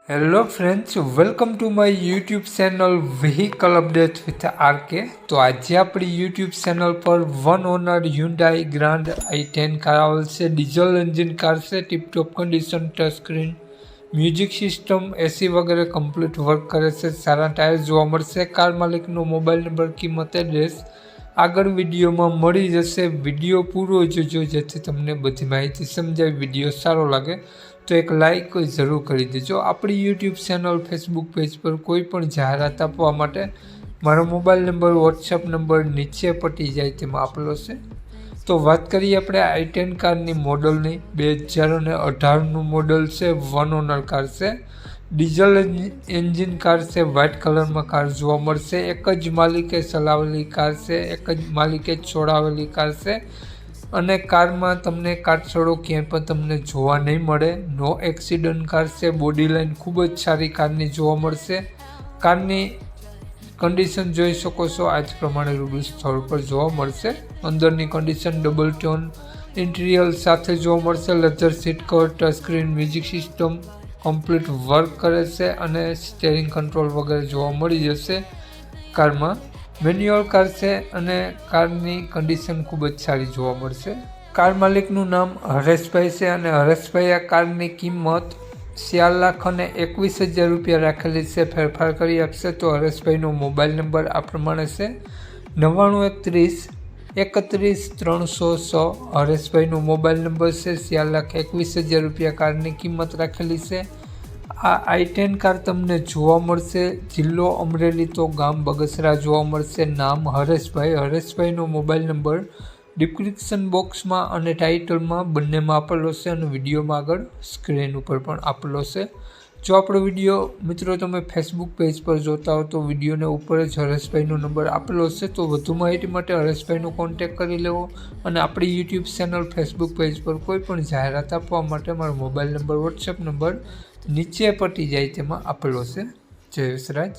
Hello friends, welcome to my YouTube channel vehicle update with RK. તો આજે આપણી YouTube channel પર one owner Hyundai grand i10 car આવેલ છે। Diesel engine car છે, tiptop condition, touch screen, music system, AC વગેરે complete work કરે છે। સારા ટાયર જોવા મળશે। કાર માલિકનો મોબાઈલ નંબર, કિંમત, એડ્રેસ આગળ વિડીયોમાં મળી જશે। વિડીયો પૂરો જોજો જેથી તમને બધી માહિતી સમજાય। વિડીયો સારો લાગે તો એક લાઇક જરૂર કરી દેજો। આપણી યુટ્યુબ ચેનલ, ફેસબુક પેજ પર કોઈ પણ જાહેરાત આપવા માટે મારો મોબાઈલ નંબર, વોટ્સઅપ નંબર નીચે પટી જાય તેમાં આપેલો છે। તો વાત કરીએ આપણે i10 કારની મોડલની। 2018નું મોડલ છે, વન ઓનર કાર છે, ડીઝલ એન્જિન કાર છે, વ્હાઇટ કલરમાં કાર જોવા મળશે। એક જ માલિકે ચલાવેલી કાર છે, એક જ માલિકે છોડાવેલી કાર છે અને કારમાં તમને કાટછડો ક્યાંય પણ તમને જોવા નહીં મળે। નો એક્સિડન્ટ કાર છે। બોડી લાઇન ખૂબ જ સારી કારની જોવા મળશે। કારની કન્ડિશન જોઈ શકો છો, આ જ પ્રમાણે રૂબરૂ સ્થળ પર જોવા મળશે। અંદરની કન્ડિશન ડબલ ટોન ઇન્ટિરિયર સાથે જોવા મળશે। Leather seat cover, touch screen, music system complete work કરે છે અને સ્ટેરિંગ કંટ્રોલ વગેરે જોવા મળી જશે। કારમાં મેન્યુઅલ કાર છે અને કારની કન્ડિશન ખૂબ જ સારી જોવા મળશે। કાર માલિકનું નામ હરેશભાઈ છે અને હરેશભાઈ આ કારની કિંમત 4,21,000 રૂપિયા રાખેલી છે। ફેરફાર કરી આપશે। તો હરેશભાઈનો મોબાઈલ નંબર આ પ્રમાણે છે 993131 હરેશભાઈનો મોબાઈલ નંબર છે। 4,21,000 રૂપિયા કારની કિંમત રાખેલી છે। આ i10 કાર તમને જોવા મળશે જિલ્લો અમરેલી તો ગામ બગસરા જોવા મળશે। નામ હરેશભાઈ। હરેશભાઈનો મોબાઈલ નંબર ડિસ્ક્રિપ્શન બોક્સમાં અને ટાઇટલમાં બંનેમાં આપેલો છે અને વિડીયોમાં આગળ સ્ક્રીન ઉપર પણ આપેલો છે। જો આપણો વિડીયો મિત્રો તમે ફેસબુક પેજ પર જોતા હો તો વિડીયોને ઉપર જ હરેશભાઈનો નંબર આપેલો છે। તો વધુ માહિતી માટે હરેશભાઈનો કોન્ટેક્ટ કરી લેવો અને આપણી યુટ્યુબ ચેનલ, ફેસબુક પેજ પર કોઈ પણ જાહેરાત આપવા માટે મારો મોબાઈલ નંબર, વોટ્સએપ નંબર નીચે પટી જાય તેમાં આપેલો છે। જય વિસરાજ।